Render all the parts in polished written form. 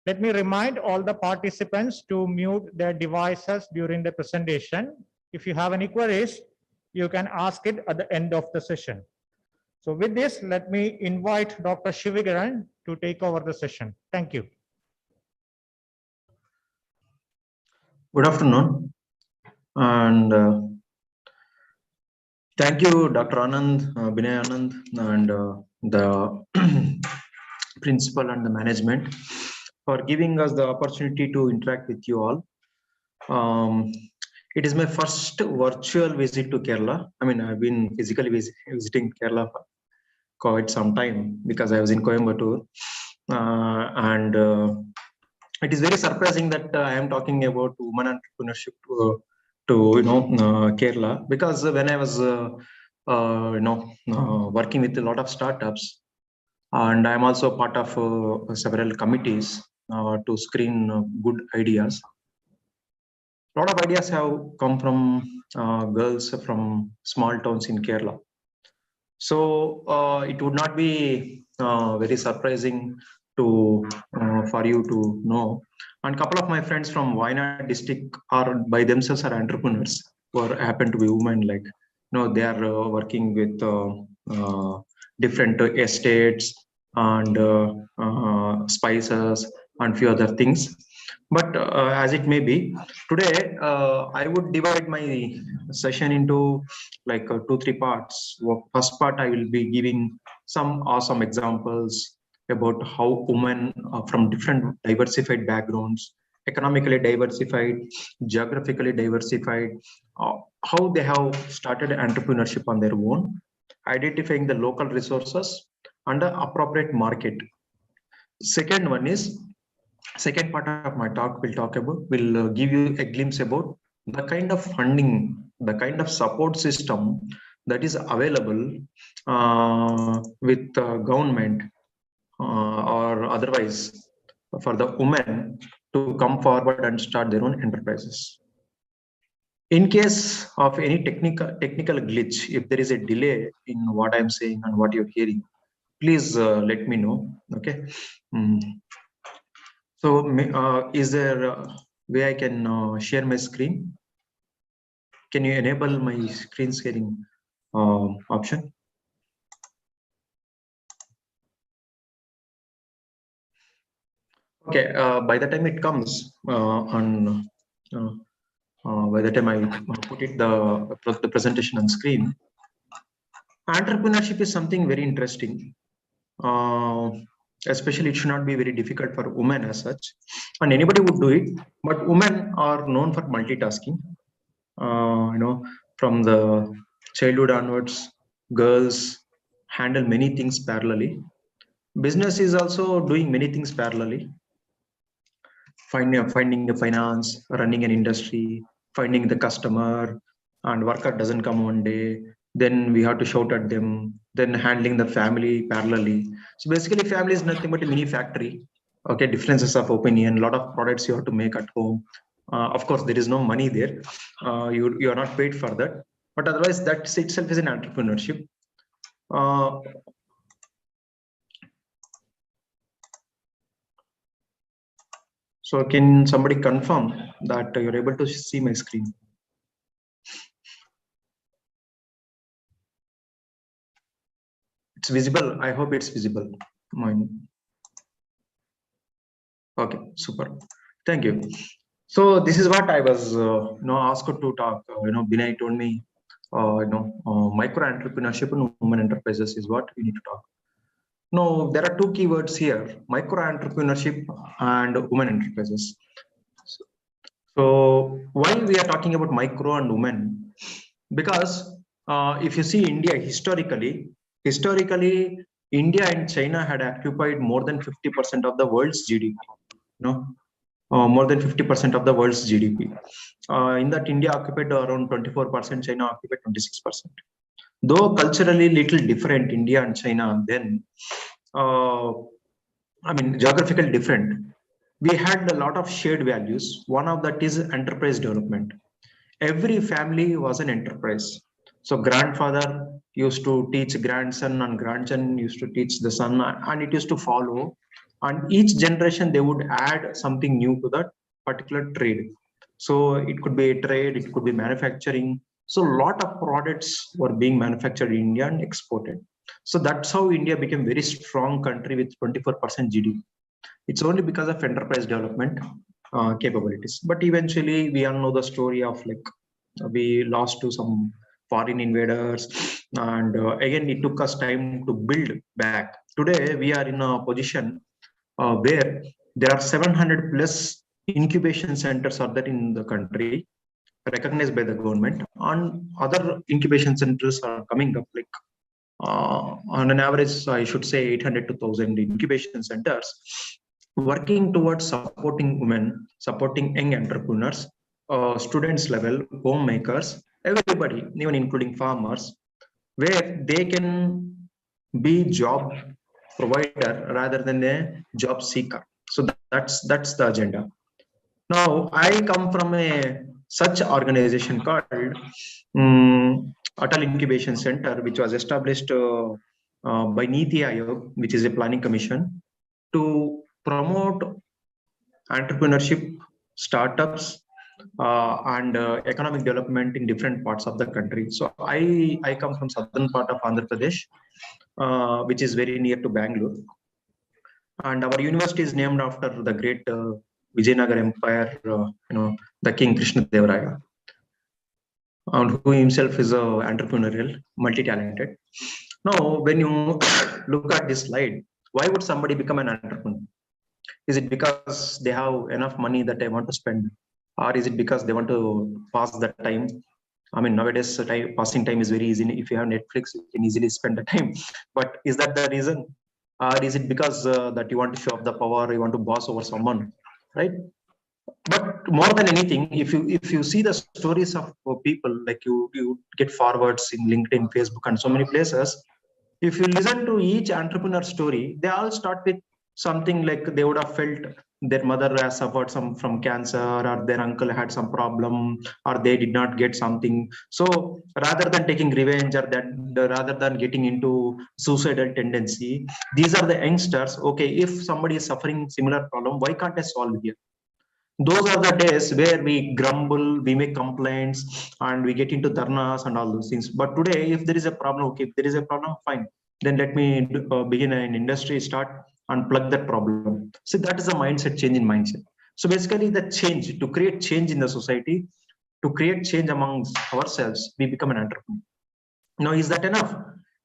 Let me remind all the participants to mute their devices during the presentation. If you have any queries, you can ask it at the end of the session. So with this, let me invite Dr. Shivigaran to take over the session. Thank you. Good afternoon, and thank you, Dr. Anand, Binay Anand, and the principal and the management for giving us the opportunity to interact with you all. It is my first virtual visit to Kerala. I mean, I've been physically visiting Kerala for quite some time because I was in Coimbatore, and it is very surprising that I am talking about women entrepreneurship to Kerala, because when I was working with a lot of startups, and I am also part of several committees to screen good ideas. A lot of ideas have come from girls from small towns in Kerala. So it would not be very surprising to for you to know. And a couple of my friends from Wayanad district are by themselves are entrepreneurs who happen to be women. Like, they are working with different estates and spices and few other things. But as it may be, today I would divide my session into like 2-3 parts. First part, I will be giving some awesome examples about how women from different diversified backgrounds, economically diversified, geographically diversified, how they have started entrepreneurship on their own, identifying the local resources and the appropriate market. Second part of my talk will give you a glimpse about the kind of funding, the kind of support system that is available with government or otherwise for the women to come forward and start their own enterprises. In case of any technical glitch, if there is a delay in what I'm saying and what you're hearing, please let me know. Okay. So is there a way I can share my screen? Can you enable my screen sharing option? Okay, by the time it comes by the time I put it the presentation on screen, entrepreneurship is something very interesting. Especially it should not be very difficult for women as such, and anybody would do it, but women are known for multitasking. From the childhood onwards, girls handle many things parallelly. Business is also doing many things parallelly. Finding the finance, running an industry, finding the customer, and worker doesn't come one day, then we have to shout at them, then handling the family parallelly. So basically family is nothing but a mini factory. Okay, differences of opinion, a lot of products you have to make at home. Of course there is no money there, you are not paid for that, but otherwise that itself is an entrepreneurship. So can somebody confirm that you're able to see my screen? It's visible. I hope it's visible. Mine. Okay, super. Thank you. So this is what I was asked to talk. Binay told me, micro-entrepreneurship and women enterprises is what we need to talk. No, there are two keywords here: micro-entrepreneurship and women enterprises. So why we are talking about micro and women? Because if you see India historically, India and China had occupied more than 50% of the world's GDP. More than 50% of the world's GDP. In that, India occupied around 24%, China occupied 26%. Though culturally little different, India and China, then, geographically different, we had a lot of shared values. One of that is enterprise development. Every family was an enterprise. So grandfather used to teach grandson and grandson used to teach the son, and it used to follow. and each generation they would add something new to that particular trade. So it could be a trade, it could be manufacturing. So a lot of products were being manufactured in India and exported. So that's how India became very strong country with 24% GDP. It's only because of enterprise development capabilities. But eventually, we all know the story of like we lost to some foreign invaders, and again it took us time to build back. Today, we are in a position where there are 700 plus incubation centers are there in the country, recognized by the government, and other incubation centers are coming up like on an average, I should say 800 to 1000 incubation centers working towards supporting women, supporting young entrepreneurs, students level, homemakers, everybody, even including farmers, where they can be job provider rather than a job seeker. So that's the agenda. Now I come from a such organization called Atal Incubation Center, which was established by Niti Aayog, which is a planning commission, to promote entrepreneurship, startups, and economic development in different parts of the country. So I come from southern part of Andhra Pradesh, which is very near to Bangalore, and our university is named after the great Vijayanagar Empire, the King Krishna Devaraya, and who himself is a entrepreneurial, multi-talented. Now, when you look at this slide, why would somebody become an entrepreneur? Is it because they have enough money that they want to spend, or is it because they want to pass the time? I mean, nowadays passing time is very easy. If you have Netflix, you can easily spend the time. But is that the reason, or is it because that you want to show off the power, you want to boss over someone, right? But more than anything, if you see the stories of people, like you get forwards in LinkedIn, Facebook, and so many places. If you listen to each entrepreneur story, they all start with something like they would have felt their mother has suffered some from cancer, or their uncle had some problem, or they did not get something. So rather than taking revenge, or that rather than getting into suicidal tendency, these are the youngsters. Okay, if somebody is suffering similar problem, why can't I solve here? Those are the days where we grumble, we make complaints, and we get into dharnas and all those things. But today, if there is a problem, okay, if there is a problem, fine. Then let me begin an industry, start and plug that problem. So that is a mindset change in mindset. So basically, the change to create change in the society, to create change amongst ourselves, we become an entrepreneur. Now, is that enough?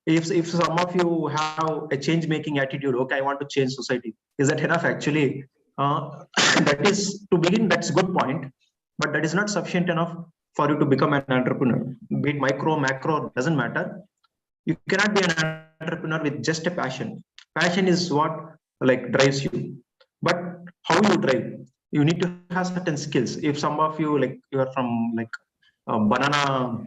If some of you have a change making attitude, okay, I want to change society, is that enough actually? That is to begin, that's good point, but that is not sufficient enough for you to become an entrepreneur. Be it micro, macro, doesn't matter. You cannot be an entrepreneur with just a passion. Passion is what like drives you, but how you drive, you need to have certain skills. If some of you like you are from like banana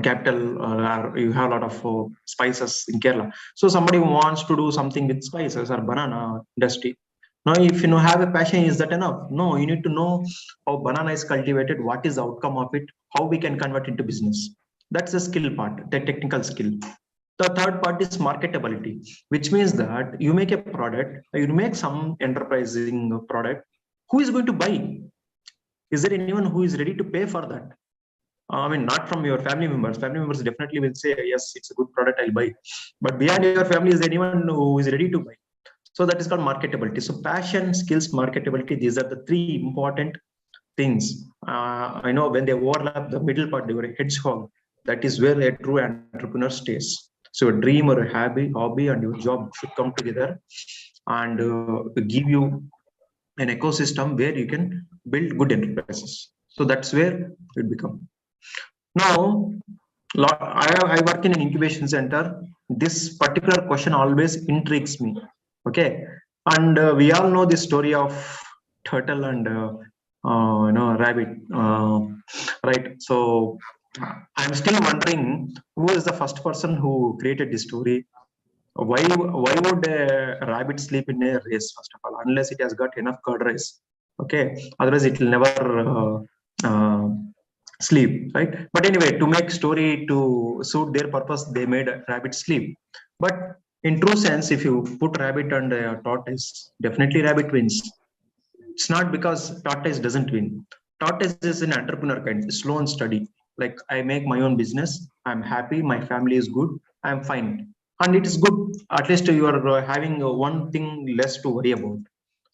capital, or you have a lot of spices in Kerala. So somebody wants to do something with spices or banana industry. Now, if you know have a passion, is that enough? No, you need to know how banana is cultivated, what is the outcome of it, how we can convert into business. That's the skill part, the technical skill. The third part is marketability, which means that you make a product, you make some enterprising product. Who is going to buy? Is there anyone who is ready to pay for that? I mean, not from your family members. Family members definitely will say, yes, it's a good product, I'll buy. But beyond your family, is there anyone who is ready to buy? So that is called marketability. So passion, skills, marketability, these are the three important things. I know when they overlap the middle part, they were a hedgehog. That is where a true entrepreneur stays. So a dream or a hobby and your job should come together and give you an ecosystem where you can build good enterprises. So that's where it become. Now, I work in an incubation center. This particular question always intrigues me. Okay, and we all know the story of turtle and rabbit, right? So I'm still wondering who is the first person who created this story. Why would a rabbit sleep in a race first of all, unless it has got enough curd rice? Okay, otherwise it will never sleep, right? But anyway, to make story to suit their purpose, they made a rabbit sleep. But In true sense, if you put rabbit and a tortoise, definitely rabbit wins. It's not because tortoise doesn't win. Tortoise is an entrepreneur kind, slow and steady. Like, I make my own business, I'm happy, my family is good, I'm fine, and it is good. At least you are having one thing less to worry about.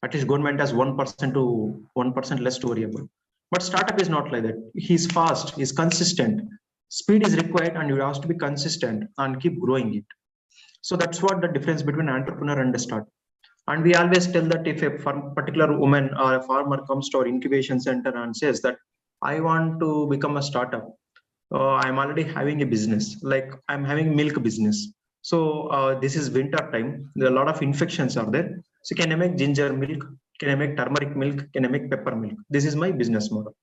At least government has 1% to 1% less to worry about. But startup is not like that. He's fast, he's consistent. Speed is required, and you have to be consistent and keep growing it. So that's what the difference between entrepreneur and a startup. And we always tell that if a particular woman or a farmer comes to our incubation center and says that I want to become a startup, I'm already having a business, like I'm having milk business. So this is winter time. There are a lot of infections are there. So can I make ginger milk? Can I make turmeric milk? Can I make pepper milk? This is my business model.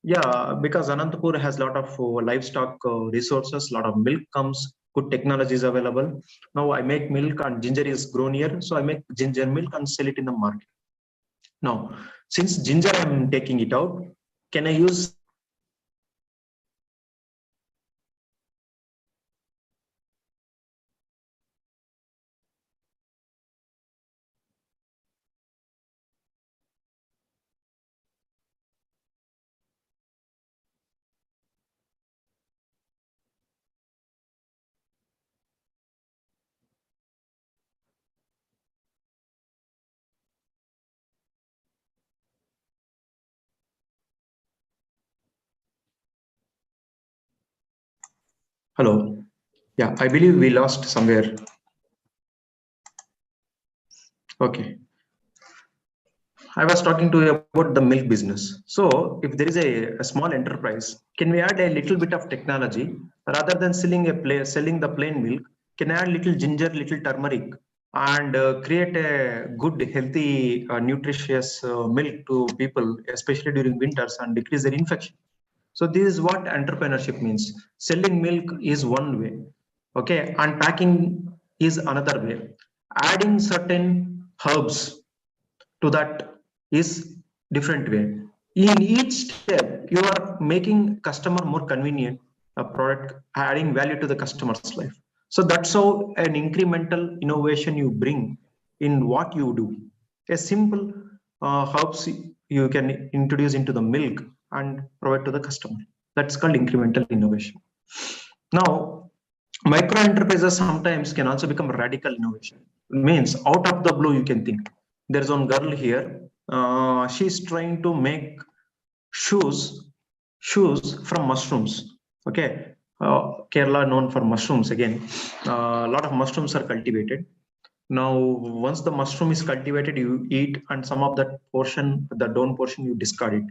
Yeah, because Anantapur has a lot of livestock resources, a lot of milk comes, good technology is available. Now I make milk and ginger is grown here, so I make ginger milk and sell it in the market. Now, since ginger I'm taking it out, can I use hello? Yeah, I believe we lost somewhere. Okay. I was talking to you about the milk business. So if there is a small enterprise, can we add a little bit of technology rather than selling the plain milk? Can I add little ginger, little turmeric, and create a good, healthy, nutritious milk to people, especially during winters, and decrease their infection? So this is what entrepreneurship means. Selling milk is one way, okay, and packing is another way. Adding certain herbs to that is different way. In each step, you are making customer more convenient a product, adding value to the customer's life. So that's how an incremental innovation you bring in what you do. A simple herbs you can introduce into the milk and provide to the customer. That's called incremental innovation. Now, micro enterprises sometimes can also become radical innovation. It means out of the blue, you can think. There's one girl here. She's trying to make shoes, shoes from mushrooms. Okay, Kerala known for mushrooms again. A lot of mushrooms are cultivated. Now, once the mushroom is cultivated, you eat, and some of that portion, the down portion, you discard it.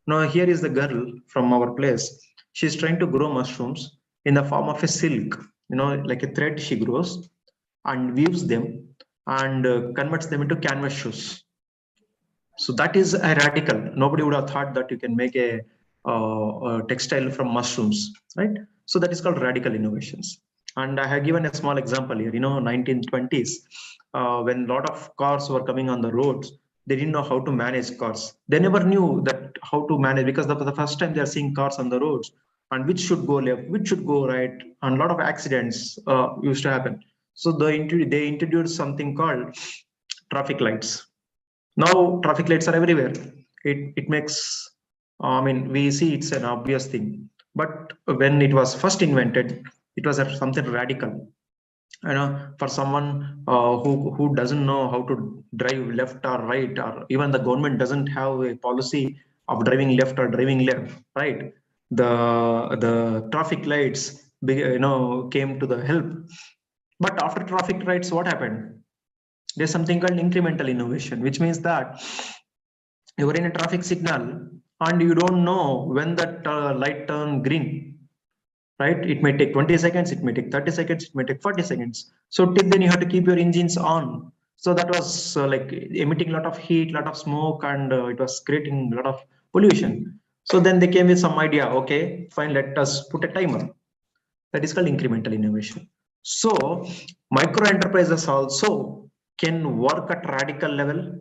Now, here is the girl from our place. She's trying to grow mushrooms in the form of a silk, like a thread she grows and weaves them and converts them into canvas shoes. So that is a radical. Nobody would have thought that you can make a textile from mushrooms, right? So that is called radical innovations. And I have given a small example here. 1920s, when a lot of cars were coming on the roads, they didn't know how to manage cars. They never knew that how to manage, because for the first time they are seeing cars on the roads, and which should go left, which should go right, and a lot of accidents used to happen. So they introduced something called traffic lights. Now traffic lights are everywhere. It makes, I mean, we see it's an obvious thing, but when it was first invented, it was something radical. For someone who doesn't know how to drive left or right, or even the government doesn't have a policy of driving left or driving left, right? The traffic lights came to the help. But after traffic lights, what happened? There's something called incremental innovation, which means that you are in a traffic signal and you don't know when that light turn green, right? It may take 20 seconds, it may take 30 seconds, it may take 40 seconds. So till then you have to keep your engines on. So that was like emitting a lot of heat, a lot of smoke, and it was creating a lot of pollution. So then they came with some idea. Okay, fine, let us put a timer. That is called incremental innovation. So micro enterprises also can work at radical level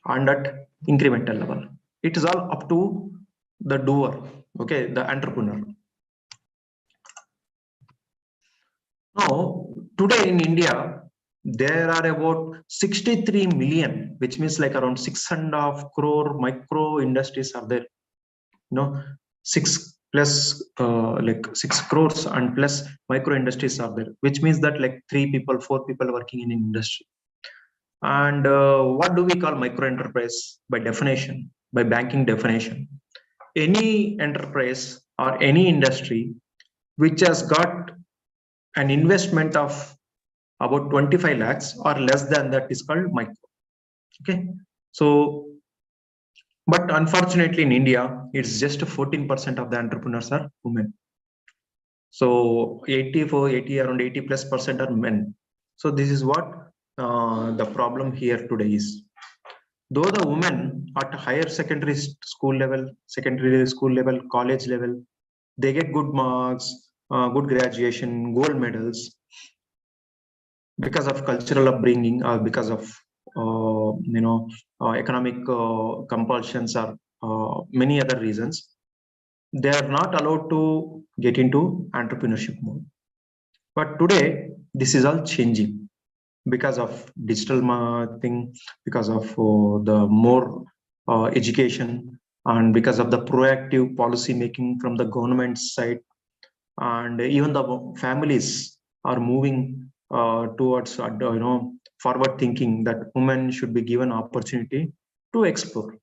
and at incremental level. It is all up to the doer, okay, the entrepreneur. Now, today in India, there are about 63 million, which means like around 6.5 crore micro industries are there. You know, 6 plus like 6 crores and plus micro industries are there, which means that like 3 people, 4 people working in an industry. And what do we call micro enterprise by definition, by banking definition? Any enterprise or any industry which has got an investment of about 25 lakhs or less than that is called micro. Okay. So, but unfortunately in India, it's just 14% of the entrepreneurs are women. So 80, around 80+% are men. So this is what the problem here today is. Though the women at higher secondary school level, college level, they get good marks, good graduation, gold medals because of cultural upbringing or because of economic compulsions or many other reasons. They are not allowed to get into entrepreneurship mode. But today, this is all changing because of digital thing, because of the more education, and because of the proactive policy making from the government side, and even the families are moving towards forward thinking that women should be given opportunity to explore,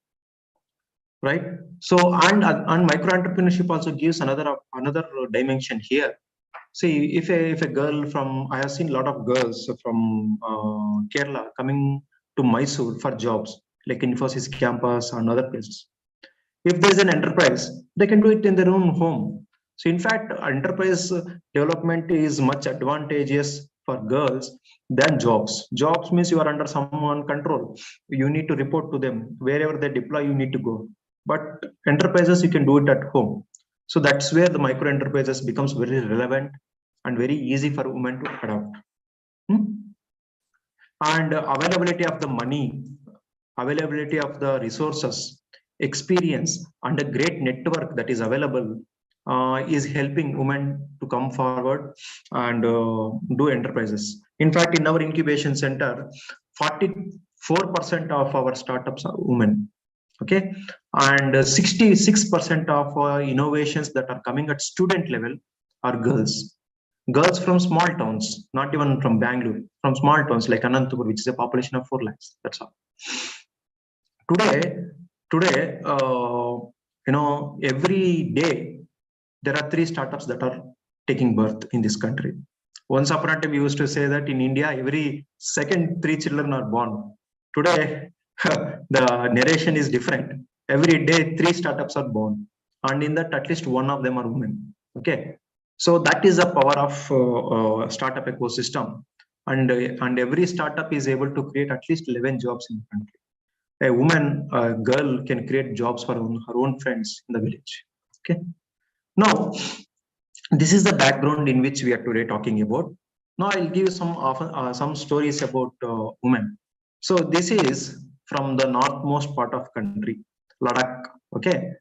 right? So and micro entrepreneurship also gives another dimension here. See, if a girl from, I have seen a lot of girls from Kerala coming to Mysore for jobs like Infosys campus and other places. If there's an enterprise, they can do it in their own home. So in fact, enterprise development is much advantageous for girls than jobs. Jobs means you are under someone control. You need to report to them. Wherever they deploy, you need to go. But enterprises, you can do it at home. So that's where the micro enterprises becomes very relevant and very easy for women to adopt. And availability of the money, availability of the resources, experience, and a great network that is available is helping women to come forward and do enterprises. In fact, in our incubation center, 44% of our startups are women. Okay, and 66% of innovations that are coming at student level are girls. Girls from small towns, not even from Bangalore, from small towns like Anantapur, which is a population of 4 lakhs. That's all. Today, every day there are 3 startups that are taking birth in this country. Once upon a time, we used to say that in India, every second 3 children are born. Today, the narration is different. Every day, 3 startups are born, and in that, at least one of them are women. Okay, so that is the power of startup ecosystem, and every startup is able to create at least 11 jobs in the country. A woman, a girl, can create jobs for her own friends in the village. Okay, now this is the background in which we are today talking about. Now I'll give you some stories about women. So this is from the northmost part of country, Ladakh. Okay,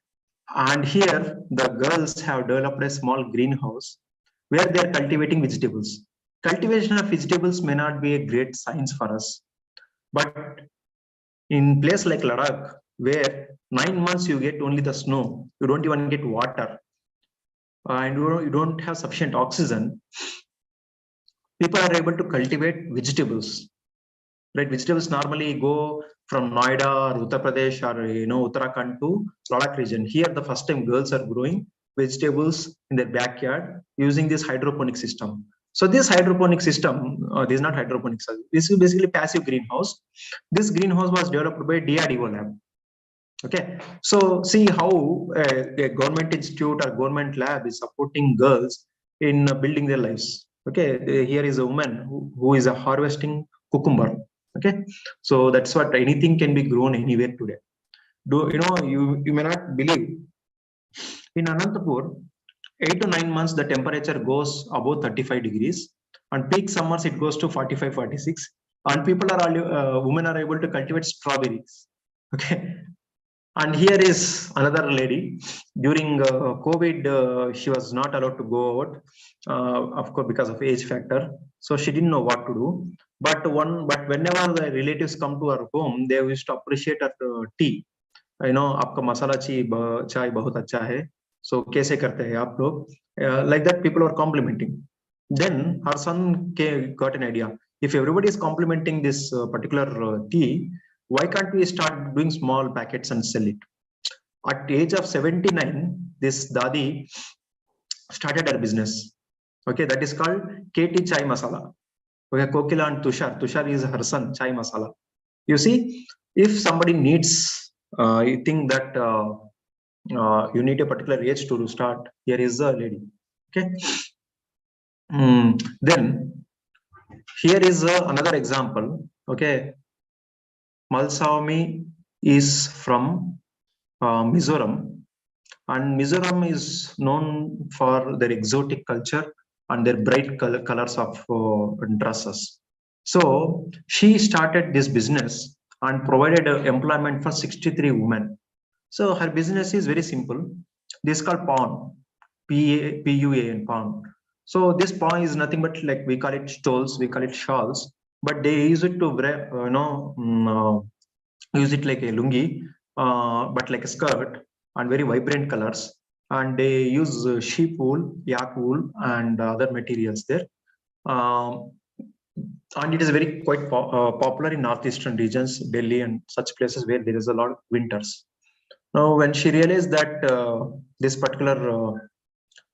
and here the girls have developed a small greenhouse where they are cultivating vegetables. Cultivation of vegetables may not be a great science for us, but in place like Ladakh, where 9 months you get only the snow, you don't even get water, and you don't have sufficient oxygen, people are able to cultivate vegetables. Right, vegetables normally go from Noida or Uttar Pradesh or Uttarakhand to Ladakh region. Here, the first time girls are growing vegetables in their backyard using this hydroponic system. So this hydroponic system, this is not hydroponics. This is basically passive greenhouse. This greenhouse was developed by DRDO lab. Okay, so see how a government institute or government lab is supporting girls in building their lives. Okay, here is a woman who is harvesting cucumber. Okay, so that's what, anything can be grown anywhere today. You may not believe, in Anantapur, 8 to 9 months the temperature goes above 35 degrees, and peak summers it goes to 45, 46, and women are able to cultivate strawberries. Okay, And here is another lady. During COVID, she was not allowed to go out, of course, because of age factor. So she didn't know what to do. But whenever the relatives come to her home, they used to appreciate her tea. आपका मसाला चाय बहुत अच्छा है. So कैसे करते हैं आप लोग? Like that, people are complimenting. Then her son got an idea. If everybody is complimenting this particular tea, why can't we start doing small packets and sell it? At the age of 79, this Dadi started her business. Okay, that is called KT Chai Masala. Okay, Kokila and Tushar. Tushar is her son, Chai Masala. You see, if somebody needs, you think that you need a particular age to start, here is a lady. Okay. Then here is another example. Okay, Malsawmi is from Mizoram, and Mizoram is known for their exotic culture and their bright colors of dresses. So she started this business and provided employment for 63 women. So her business is very simple. This is called pawn, P-U-A-N, pawn. So this pawn is nothing but, like, we call it stoles, we call it shawls, but they use it to use it like a lungi, but like a skirt, and very vibrant colors. And they use sheep wool, yak wool, and other materials there. And it is very quite popular in northeastern regions, Delhi and such places where there is a lot of winters. Now, when she realized that this particular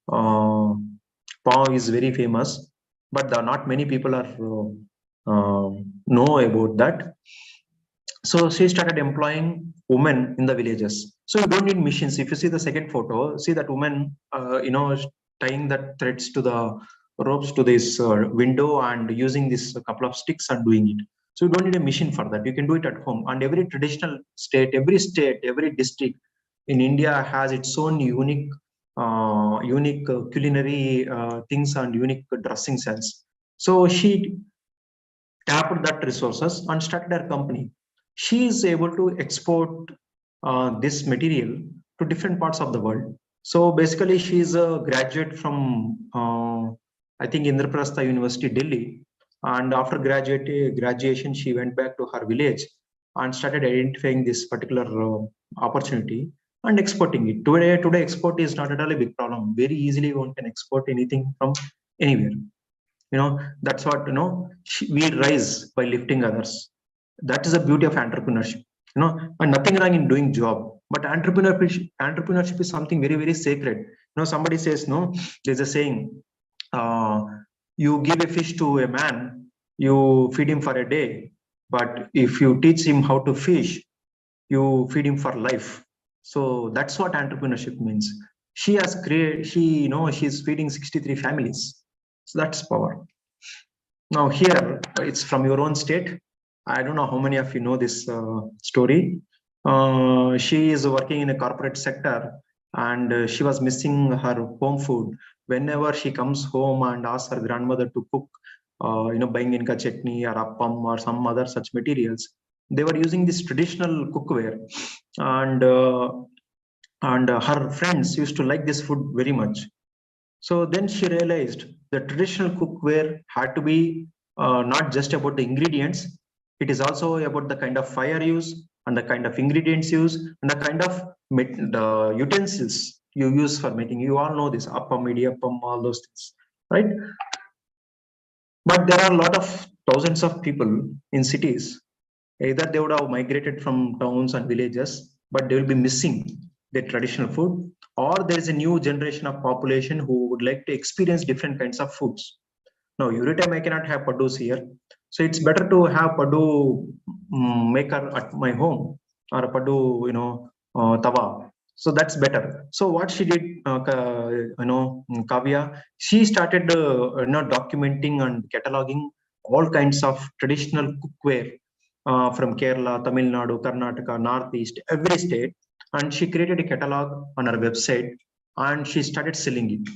paw is very famous, but not many people are know about that. So she started employing women in the villages. So you don't need machines. If you see the second photo, see that woman, tying that threads to the ropes to this window and using this couple of sticks and doing it. So you don't need a machine for that. You can do it at home. And every traditional state, every district in India has its own unique culinary things and unique dressing sense. So she tapped that resources and started her company. She is able to export this material to different parts of the world. So basically, she is a graduate from I think Indraprastha University, Delhi. And after graduation, she went back to her village and started identifying this particular opportunity and exporting it. Today, export is not at all a big problem. Very easily, one can export anything from anywhere. That's what, we rise by lifting others. That is the beauty of entrepreneurship. And nothing wrong in doing job, but entrepreneurship is something very, very sacred. Somebody says, no, there's a saying, you give a fish to a man, you feed him for a day, but if you teach him how to fish, you feed him for life. So that's what entrepreneurship means. She has created, she's feeding 63 families. So that's power. Now here, it's from your own state. I don't know how many of you know this story. She is working in a corporate sector, and she was missing her home food. Whenever she comes home and asks her grandmother to cook, banginka chutney or appam or some other such materials, they were using this traditional cookware, and her friends used to like this food very much. So then she realized the traditional cookware had to be not just about the ingredients. It is also about the kind of fire use and the kind of ingredients used and the kind of the utensils you use for making. You all know this, appam, idiyappam, all those things, right? But there are a lot of thousands of people in cities. Either they would have migrated from towns and villages, but they will be missing their traditional food, or there is a new generation of population who would like to experience different kinds of foods. Now, every time I cannot have padus here, so it's better to have padu maker at my home, or a padu, tawa. So that's better. So what she did, Kavya, she started, documenting and cataloging all kinds of traditional cookware from Kerala, Tamil Nadu, Karnataka, Northeast, every state. And she created a catalog on her website and she started selling it.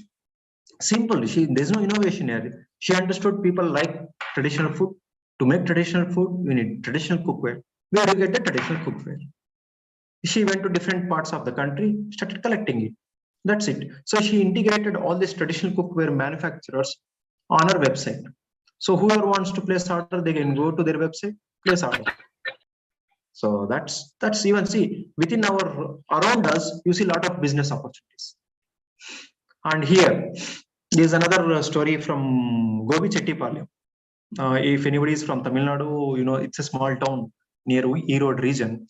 Simple. There's no innovation here. She understood people like traditional food. To make traditional food, we need traditional cookware. Where do you get the traditional cookware? She went to different parts of the country, started collecting it. That's it. So she integrated all these traditional cookware manufacturers on her website. So whoever wants to place order, they can go to their website, place order. So that's even see within our around us, you see a lot of business opportunities. And here is another story from Gobi Chettipalayam. If anybody is from Tamil Nadu, it's a small town near Erode region.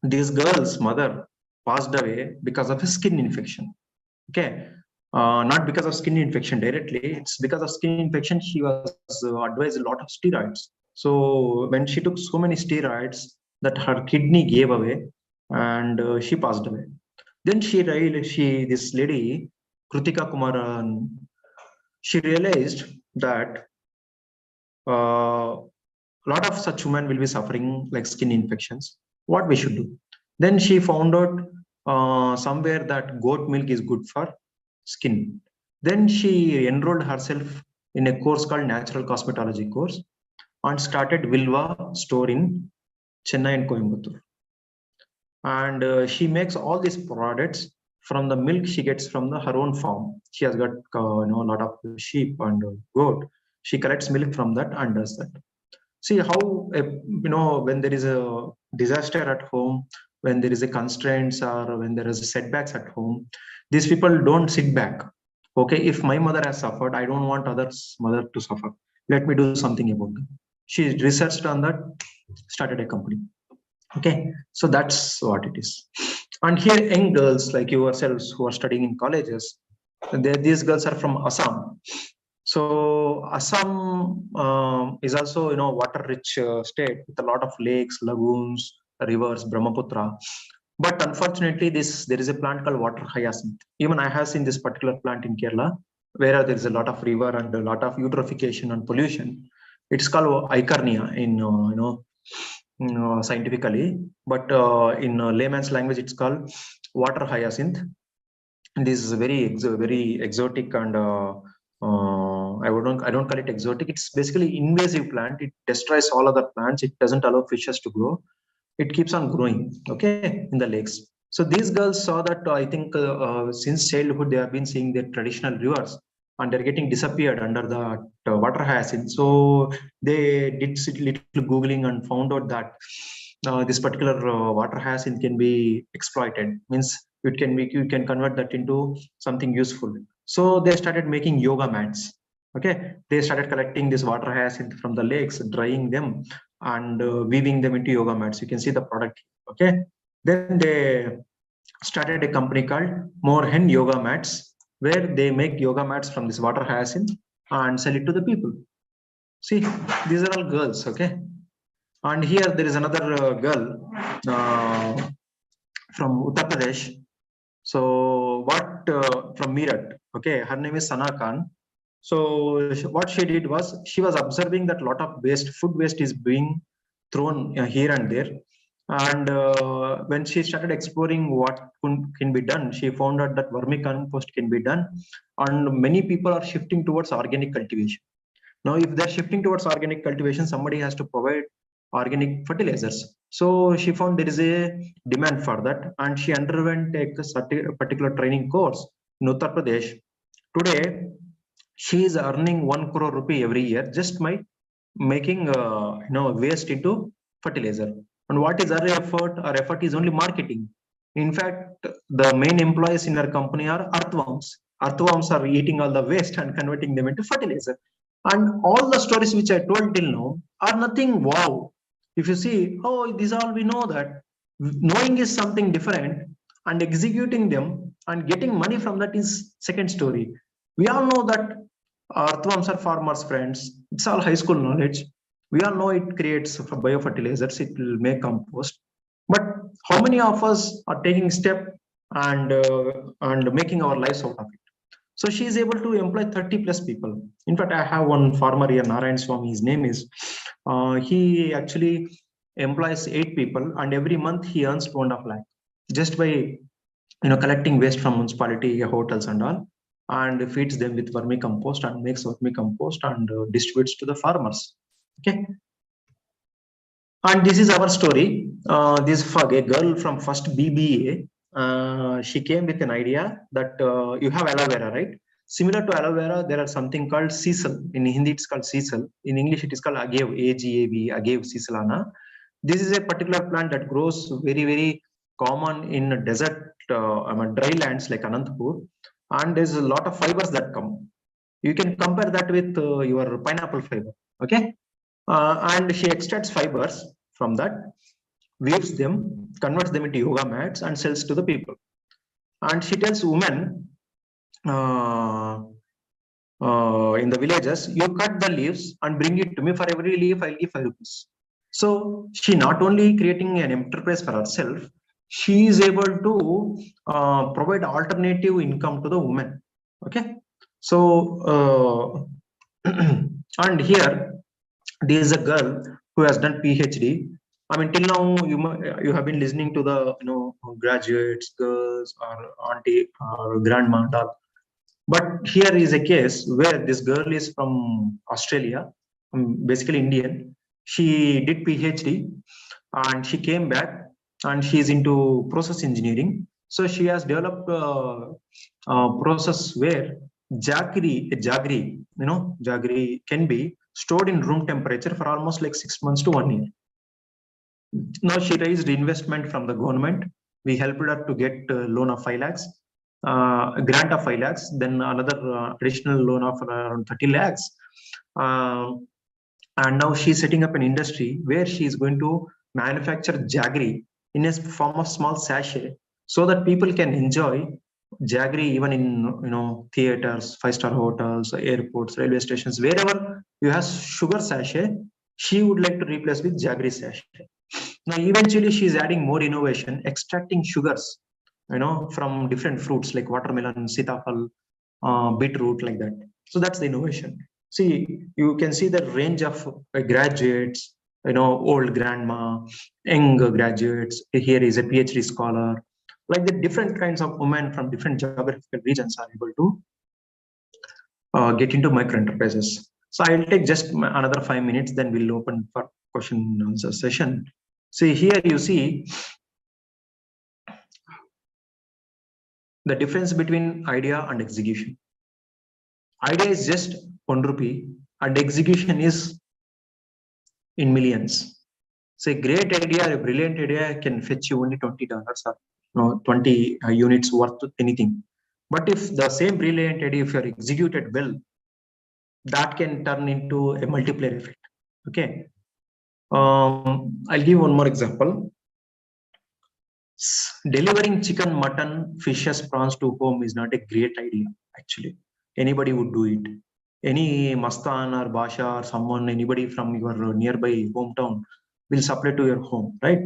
This girl's mother passed away because of a skin infection. Okay, not because of skin infection directly. It's because of skin infection. She was advised a lot of steroids. So when she took so many steroids, that her kidney gave away, and she passed away. Then this lady, Krutika Kumaran, she realized that a lot of such women will be suffering like skin infections. What we should do? Then she found out somewhere that goat milk is good for skin. Then she enrolled herself in a course called Natural Cosmetology course and started Vilva store in Chennai and Coimbatore. And she makes all these products from the milk she gets from her own farm. She has got a lot of sheep and goat. She collects milk from that and does that. See how when there is a disaster at home, when there is a constraints or when there is setbacks at home, these people don't sit back. Okay, if my mother has suffered, I don't want others' mother to suffer. Let me do something about it. She researched on that, started a company. Okay, so that's what it is. And here, young girls like yourselves who are studying in colleges, these girls are from Assam. So Assam is also water-rich state with a lot of lakes, lagoons, rivers, Brahmaputra. But unfortunately, there is a plant called water hyacinth. Even I have seen this particular plant in Kerala, where there is a lot of river and a lot of eutrophication and pollution. It's called Icarnia in scientifically, but in layman's language, it's called water hyacinth. And this is very exotic and I don't call it exotic. It's basically invasive plant. It destroys all other plants. It doesn't allow fishes to grow. It keeps on growing, okay, in the lakes. So these girls saw that I think since childhood they have been seeing their traditional rivers and they're getting disappeared under the water hyacinth. So they did little googling and found out that this particular water hyacinth can be exploited. Means you can convert that into something useful. So they started making yoga mats. Okay, they started collecting this water hyacinth from the lakes, drying them, and weaving them into yoga mats. You can see the product. Okay, then they started a company called Moorhen Yoga Mats, where they make yoga mats from this water hyacinth and sell it to the people. See, these are all girls. Okay, and here there is another girl from Uttar Pradesh. So what from Meerut? Okay, her name is Sana Khan. So what she did was she was observing that a lot of food waste is being thrown here and there. And when she started exploring what can be done, she found out that vermicompost can be done. And many people are shifting towards organic cultivation. Now, if they're shifting towards organic cultivation, somebody has to provide organic fertilizers. So she found there is a demand for that. And she underwent a particular training course in Uttar Pradesh. Today, she is earning 1 crore rupee every year just by making waste into fertilizer. And what is her effort? Her effort is only marketing. In fact, the main employees in her company are earthworms. Earthworms are eating all the waste and converting them into fertilizer. And all the stories which I told till now are nothing wow. If you see, oh, these all we know that knowing is something different and executing them and getting money from that is second story. We all know that earthworms are farmers' friends. It's all high school knowledge. We all know it creates biofertilizers. It will make compost. But how many of us are taking step and making our lives out of it? So she is able to employ 30 plus people. In fact, I have one farmer here, Narayan Swami. His name is. He actually employs 8 people, and every month he earns 2.5 lakh just by collecting waste from municipality, hotels, and all, and feeds them with vermicompost and makes vermicompost and distributes to the farmers. Okay. And this is our story. This a girl from first BBA. She came with an idea that you have aloe vera, right? Similar to aloe vera, there are something called sisal. In Hindi, it's called sisal. In English, it is called agave, A-G-A-V, agave sisalana. This is a particular plant that grows very, very common in desert, dry lands like Anantapur. And there's a lot of fibers that come. You can compare that with your pineapple fiber. Okay. And she extracts fibers from that, weaves them, converts them into yoga mats, and sells to the people. And she tells women uh, in the villages, you cut the leaves and bring it to me. For every leaf, I'll give 5 rupees. So she not only creating an enterprise for herself, she is able to provide alternative income to the women. Okay. So, and here, there is a girl who has done PhD. I mean, till now you have been listening to the graduates, girls, or auntie or grandma, and all. But here is a case where this girl is from Australia, basically Indian. She did PhD and she came back and she's into process engineering. So she has developed a process where jaggery can be stored in room temperature for almost like 6 months to 1 year. Now she raised investment from the government. We helped her to get a loan of 5 lakhs, a grant of 5 lakhs, then another additional loan of around 30 lakhs. And now she's setting up an industry where she is going to manufacture jaggery in a form of small sachet so that people can enjoy jaggery even in theaters, 5-star hotels, airports, railway stations, wherever you have sugar sachet, she would like to replace with jaggery sachet. Now eventually she's adding more innovation, extracting sugars from different fruits like watermelon, sitafal, beetroot, like that. So that's the innovation. See, you can see the range of graduates, old grandma, young graduates. Here is a PhD scholar. Like the different kinds of women from different geographical regions are able to get into micro enterprises. So I'll take just another 5 minutes, then we'll open for question and answer session. See, here you see the difference between idea and execution. Idea is just 1 rupee and execution is in millions. So a great idea, a brilliant idea can fetch you only $20 or 20 units worth anything. But if the same brilliant idea, if you're executed well, that can turn into a multiplier effect. Okay. I'll give one more example. Delivering chicken, mutton, fishes, prawns to home is not a great idea, actually. Anybody would do it. Any Mastan or Basha or someone, anybody from your nearby hometown will supply to your home, right?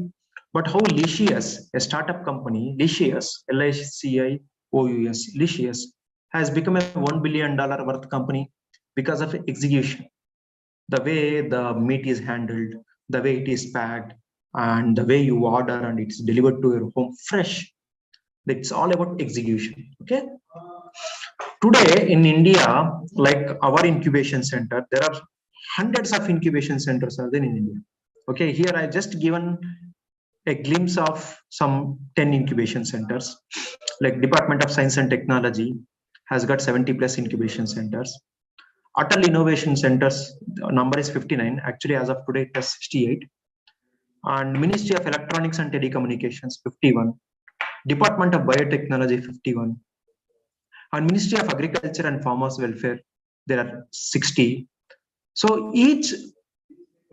But how Licious, a startup company, Licious, Licious, Licious, has become a $1 billion worth company because of execution. The way the meat is handled, the way it is packed, and the way you order and it's delivered to your home fresh. It's all about execution. Okay. Today in India, like our incubation center, there are hundreds of incubation centers are there in India. Okay, here I just given a glimpse of some 10 incubation centers. Like Department of Science and Technology has got 70 plus incubation centers. Atal Innovation Centers, the number is 59. Actually, as of today, it has 68. And Ministry of Electronics and Telecommunications, 51. Department of Biotechnology, 51. And Ministry of Agriculture and Farmers Welfare, there are 60. So each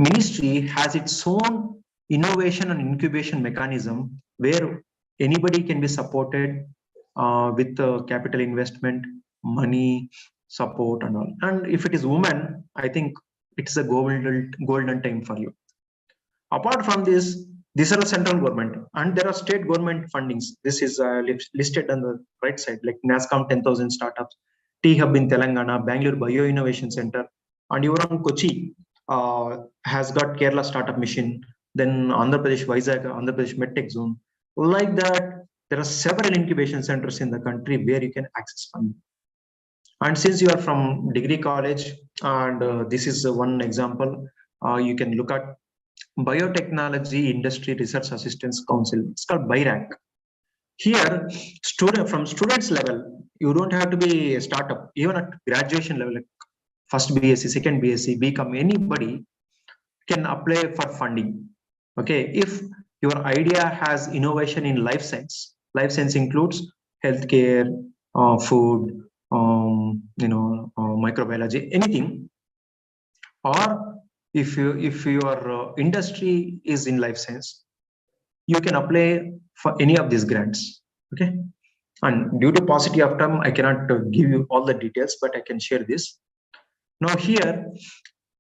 ministry has its own innovation and incubation mechanism where anybody can be supported with capital investment, money, support, and all. And if it is women, I think it's a golden time for you. Apart from this, these are the central government and there are state government fundings. This is listed on the right side, like NASCOM 10,000 startups, T-Hub in Telangana, Bangalore Bio Innovation Center, and even Kochi has got Kerala Startup Mission, then Andhra Pradesh, Vizag, Andhra Pradesh MedTech Zone. Like that, there are several incubation centers in the country where you can access funding. And since you are from degree college, and this is one example, you can look at Biotechnology Industry Research Assistance Council. It's called BIRAC. Here, from students level, you don't have to be a startup. Even at graduation level, like first BSc, second BSc, BCom, anybody can apply for funding. Okay, if your idea has innovation in life science includes healthcare, food, microbiology, anything, or if your industry is in life science, you can apply for any of these grants. Okay, and due to paucity of time, I cannot give you all the details, but I can share this. Now here,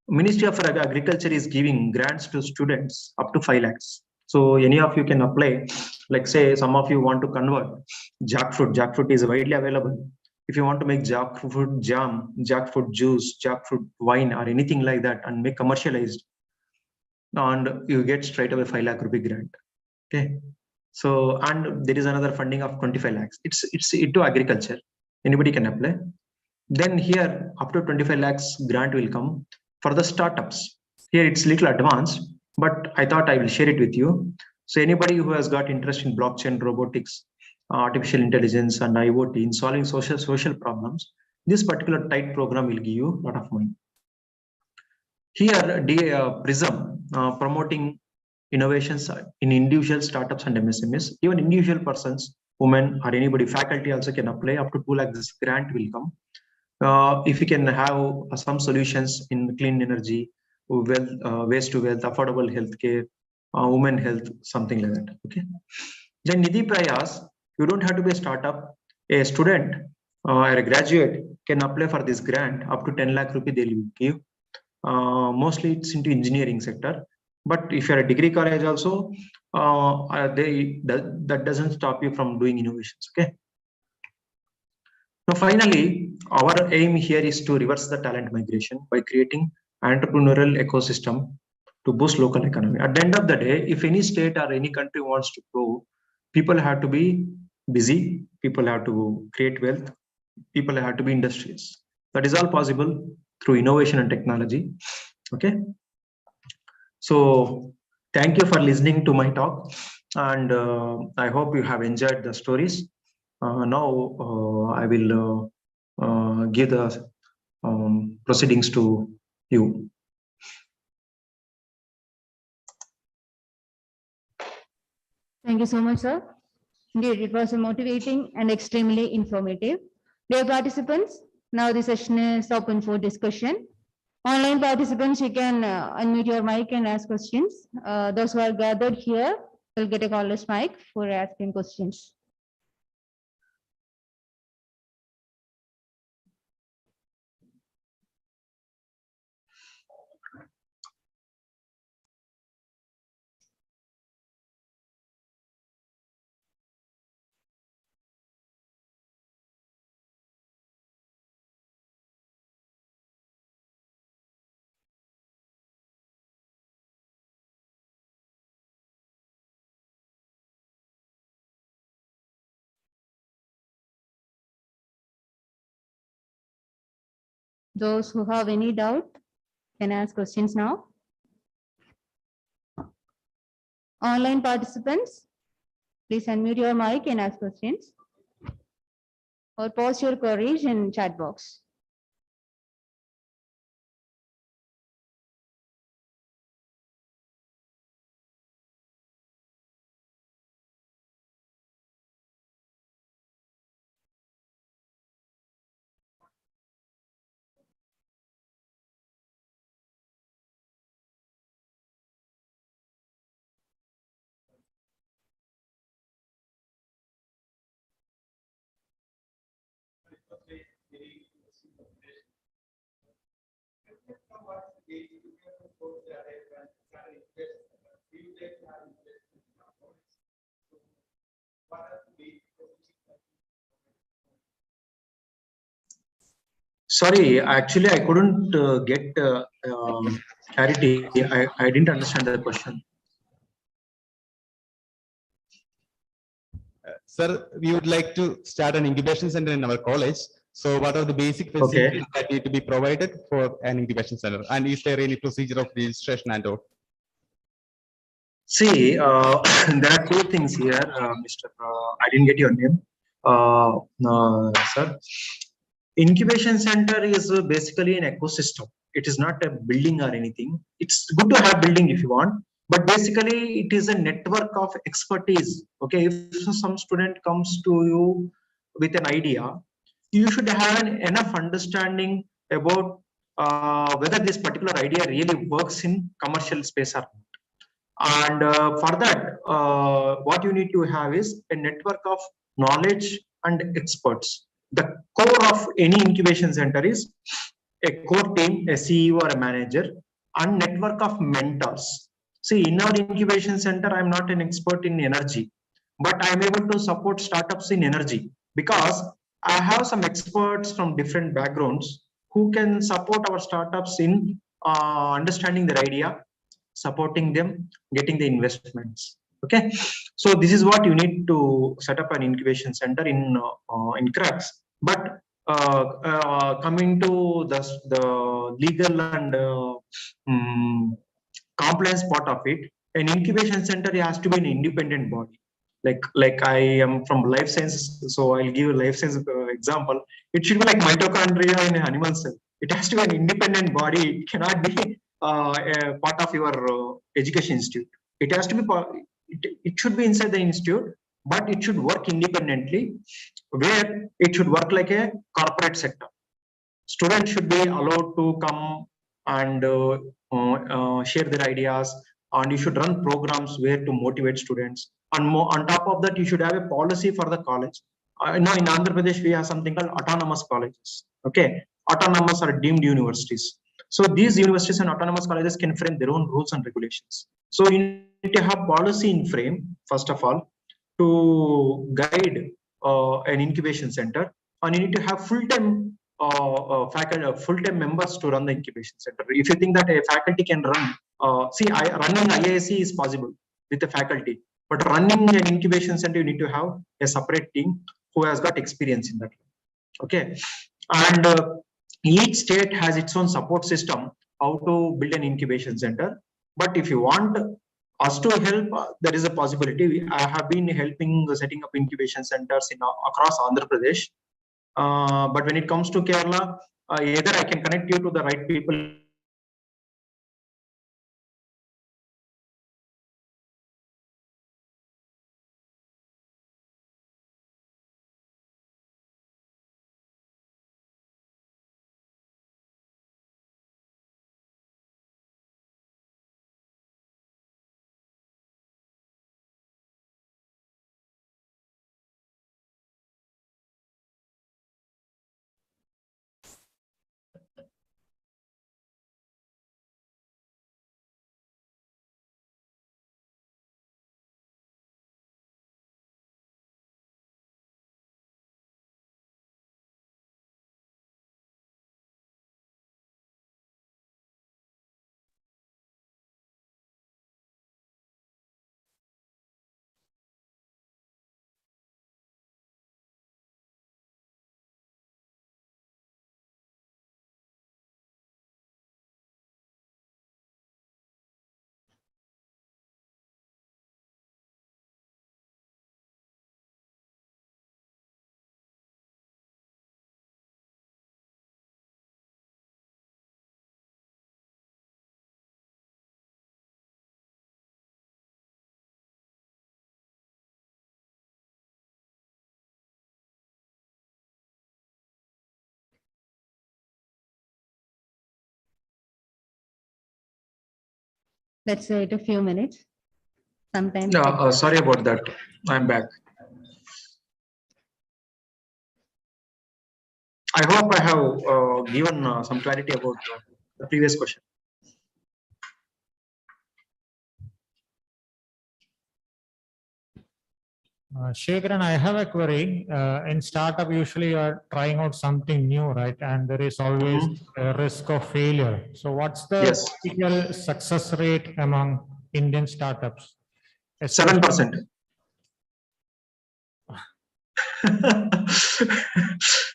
Ministry of Agriculture is giving grants to students up to 5 lakhs. So any of you can apply. Like say some of you want to convert jackfruit. Jackfruit is widely available. If you want to make jackfruit jam, jackfruit juice, jackfruit wine, or anything like that, and make commercialized, and you get straight away 5 lakh rupee grant. Okay. So and there is another funding of 25 lakhs. It's into agriculture. Anybody can apply. Then here up to 25 lakhs grant will come for the startups. Here it's little advanced, but I thought I will share it with you. So anybody who has got interest in blockchain, robotics, artificial intelligence, and IoT in solving social problems, this particular type program will give you a lot of money. Here, Prism promoting innovations in individual startups and MSMEs. Even individual persons, women, or anybody, faculty also can apply. Up to 2 lakh this grant will come. If you can have some solutions in clean energy, wealth, waste to wealth, affordable healthcare, women health, something like that. Okay. Then Nidhi Prayas, you don't have to be a startup. A student or a graduate can apply for this grant. Up to 10 lakh rupee they will give. Mostly it's into engineering sector. But if you're a degree college also, that doesn't stop you from doing innovations. Okay. Now, finally, our aim here is to reverse the talent migration by creating entrepreneurial ecosystem to boost local economy. At the end of the day, if any state or any country wants to grow, people have to be busy, people have to create wealth, people have to be industrious. That is all possible through innovation and technology. Okay. So thank you for listening to my talk, and I hope you have enjoyed the stories. Now I will give the proceedings to you. Thank you so much, sir. Indeed, it was motivating and extremely informative. Dear participants, now the session is open for discussion. Online participants, you can unmute your mic and ask questions. Those who are gathered here will get a caller's mic for asking questions. Those who have any doubt can ask questions now. Online participants, please unmute your mic and ask questions, or post your queries in chat box. Sorry, actually, I couldn't get clarity. I didn't understand the question. Sir, we would like to start an incubation center in our college. So what are the basic facilities that need to be provided for an incubation center? And is there any procedure of registration and all? See, there are two things here, Mr. I didn't get your name, sir. Incubation center is basically an ecosystem. It is not a building or anything. It's good to have building if you want, but basically it is a network of expertise. Okay, if some student comes to you with an idea, you should have enough understanding about whether this particular idea really works in commercial space or not. And for that, what you need to have is a network of knowledge and experts. The core of any incubation center is a core team, a CEO or a manager, and network of mentors. See, in our incubation center, I'm not an expert in energy, but I'm able to support startups in energy because I have some experts from different backgrounds who can support our startups in understanding their idea, supporting them, getting the investments. Okay, so this is what you need to set up an incubation center in cracks. But coming to the legal and compliance part of it, an incubation center has to be an independent body. Like I am from life sciences, so I'll give a life science example. It should be like mitochondria in an animal cell. It has to be an independent body. It cannot be a part of your education institute. It has to be it should be inside the institute, but it should work independently, where it should work like a corporate sector. Students should be allowed to come and share their ideas, and you should run programs where to motivate students. And on top of that, you should have a policy for the college. Now in Andhra Pradesh, we have something called autonomous colleges. Okay, autonomous or deemed universities. So these universities and autonomous colleges can frame their own rules and regulations. So you need to have policy in frame, first of all, to guide an incubation center, and you need to have full-time faculty, full-time members to run the incubation center. If you think that a faculty can run, running IISc is possible with the faculty, but running an incubation center, you need to have a separate team who has got experience in that. Okay, and each state has its own support system how to build an incubation center. But if you want us to help, there is a possibility. I have been helping setting up incubation centers in across Andhra Pradesh. But when it comes to Kerala, either I can connect you to the right people. Let's wait a few minutes. Sometimes. Sorry about that. I'm back. I hope I have given some clarity about the previous question. Shekharan, I have a query. In startup, usually you are trying out something new, right? And there is always a risk of failure. So what's the typical success rate among Indian startups? 7%.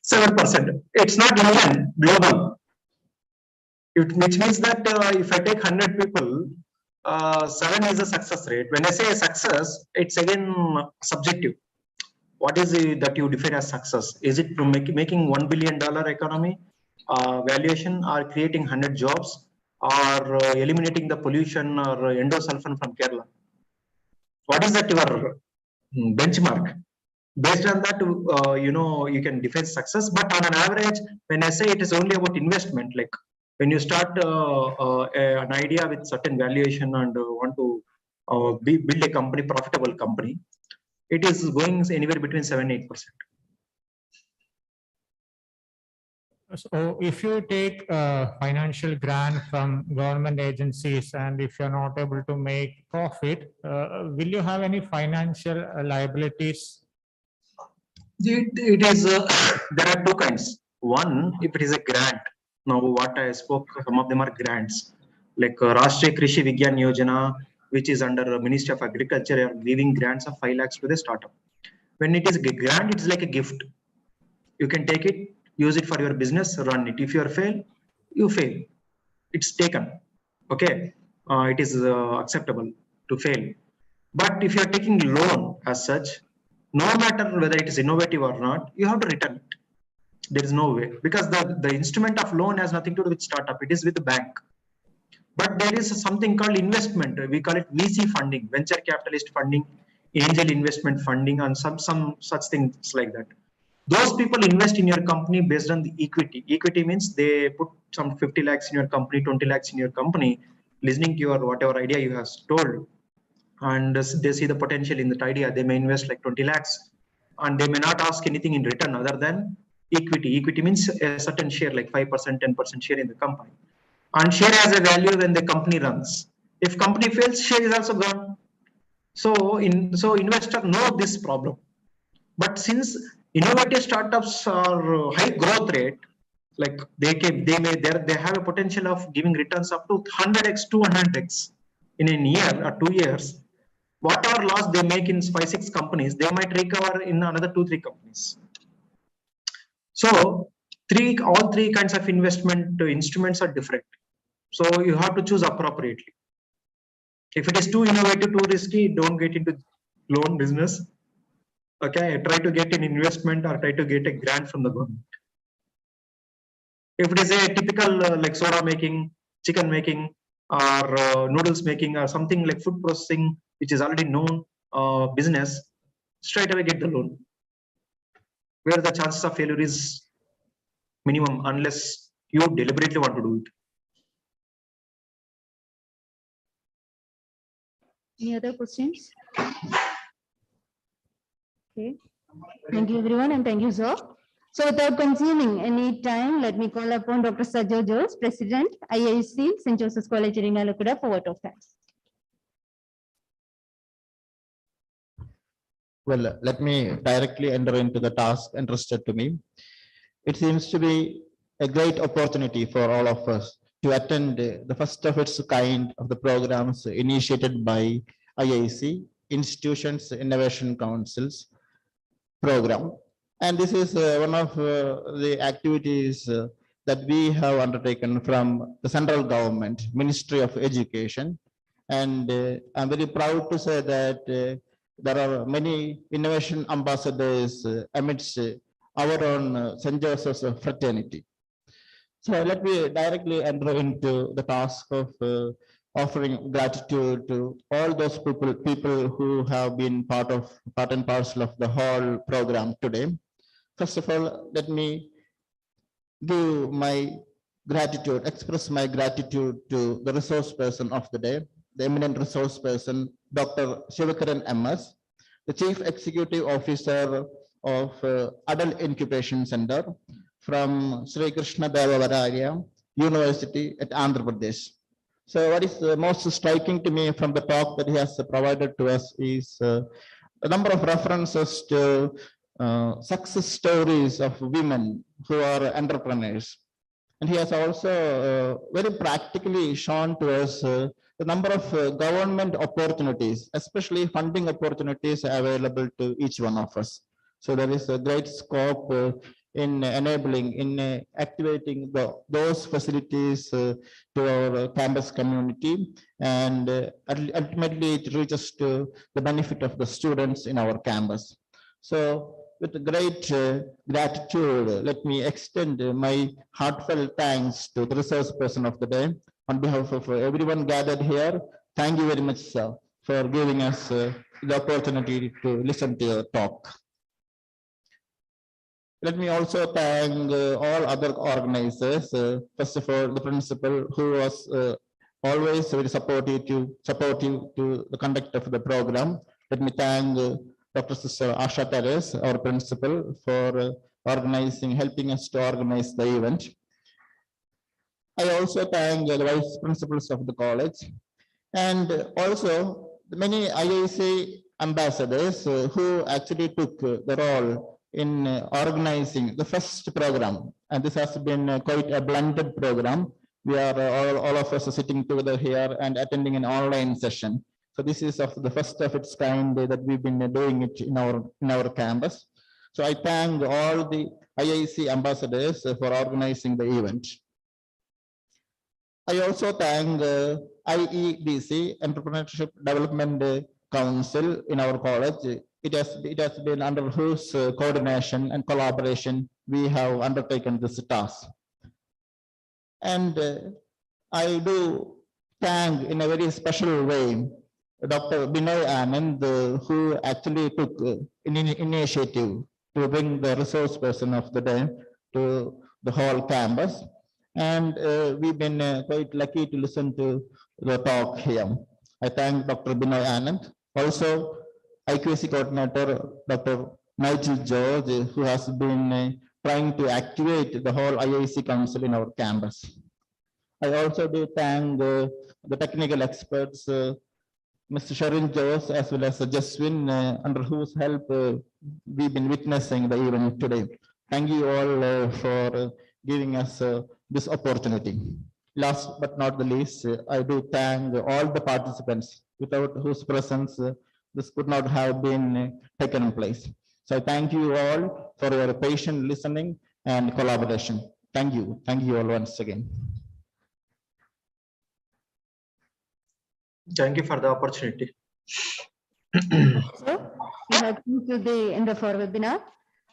7%. It's not Indian, global. Which means that if I take 100 people, 7 is a success rate. When I say success, it's again subjective. What is it that you define as success? Is it from making $1 billion economy valuation, or creating 100 jobs, or eliminating the pollution or endosulfan from Kerala? What is that your benchmark? Based on that, you can define success. But on an average, when I say it is only about investment, like when you start an idea with certain valuation and want to build a company, profitable company, it is going anywhere between 7-8%. So if you take a financial grant from government agencies and if you're not able to make profit, will you have any financial liabilities? It is, there are two kinds. One, if it is a grant. Now, what I spoke, some of them are grants, like Rashtriya Krishi Vigyan Yojana, which is under Ministry of Agriculture, are giving grants of 5 lakhs to the startup. When it is a grant, it's like a gift. You can take it, use it for your business, run it. If you are fail, you fail. It's taken. Okay, it is acceptable to fail. But if you are taking loan as such, no matter whether it is innovative or not, you have to return it. There is no way, because the instrument of loan has nothing to do with startup. It is with the bank. But there is something called investment. We call it VC funding, venture capitalist funding, angel investment funding, and some such things like that. Those people invest in your company based on the equity. Equity means they put some 50 lakhs in your company, 20 lakhs in your company, listening to your whatever idea you have told, and they see the potential in that idea. They may invest like 20 lakhs, and they may not ask anything in return other than equity. Equity means a certain share, like 5%, 10% share in the company. And share has a value when the company runs. If company fails, share is also gone. So investor know this problem. But since innovative startups are high growth rate, like they have a potential of giving returns up to 100x, 200x in a year or 2 years. Whatever loss they make in 5-6 companies, they might recover in another 2-3 companies. So all three kinds of investment instruments are different. So you have to choose appropriately. If it is too innovative, too risky, don't get into loan business. Okay, try to get an investment or try to get a grant from the government. If it is a typical like soda making, chicken making, or noodles making, or something like food processing, which is already known business, straight away get the loan, where the chances of failure is minimum unless you deliberately want to do it. Any other questions? Okay. Thank you, everyone, and thank you, sir. So without consuming any time, let me call upon Dr. Sajjo Jose, President, IISc, St. Joseph's College, Irinalakuda, for vote of thanks. Well, let me directly enter into the task entrusted to me. It seems to be a great opportunity for all of us to attend the first of its kind of the programs initiated by IISc, Institutions Innovation Council's program. And this is one of the activities that we have undertaken from the central government, Ministry of Education. And I'm very proud to say that there are many innovation ambassadors amidst our own St. Joseph's fraternity. So let me directly enter into the task of offering gratitude to all those people who have been part and parcel of the whole program today. First of all, let me give my gratitude, express my gratitude to the resource person of the day, the eminent resource person, Dr. Shivakaran MS, the Chief Executive Officer of Adult Incubation Center from Sri Krishna Deva Varaya University at Andhra Pradesh. So what is most striking to me from the talk that he has provided to us is a number of references to success stories of women who are entrepreneurs. And he has also very practically shown to us the number of government opportunities, especially funding opportunities available to each one of us. So there is a great scope in enabling, in activating those facilities to our campus community, and ultimately it reaches to the benefit of the students in our campus. So with great gratitude, let me extend my heartfelt thanks to the resource person of the day. On behalf of everyone gathered here, thank you very much, sir, for giving us the opportunity to listen to your talk. Let me also thank all other organizers. First of all, the principal, who was always very supportive to the conduct of the program. Let me thank Dr. Sister Asha Teres, our principal, for helping us to organize the event. I also thank the vice principals of the college, and also the many IIC ambassadors who actually took the role in organizing the first program. And this has been quite a blended program. We are all of us are sitting together here and attending an online session. So this is the first of its kind that we've been doing it in our campus. So I thank all the IIC ambassadors for organizing the event. I also thank IEDC, Entrepreneurship Development Council in our college. It has been under whose coordination and collaboration we have undertaken this task. And I do thank in a very special way Dr. Binoy Anand, who actually took initiative to bring the resource person of the day to the whole campus. And we've been quite lucky to listen to the talk here. I thank Dr. Binoy Anand. Also, IQAC coordinator, Dr. Nigel George, who has been trying to activate the whole IIC council in our campus. I also do thank the technical experts, Mr. Sharon Jose, as well as Jaswin, under whose help we've been witnessing the event today. Thank you all for giving us this opportunity. Last but not the least, I do thank all the participants without whose presence this could not have been taken place. So I thank you all for your patient listening and collaboration. Thank you. Thank you all once again. Thank you for the opportunity. So we have come to the end of our webinar.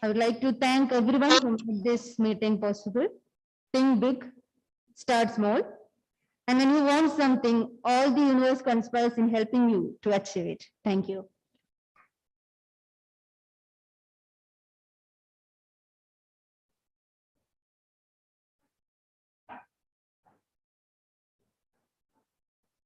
I would like to thank everyone who made this meeting possible. Think big, start small. And when you want something, all the universe conspires in helping you to achieve it. Thank you.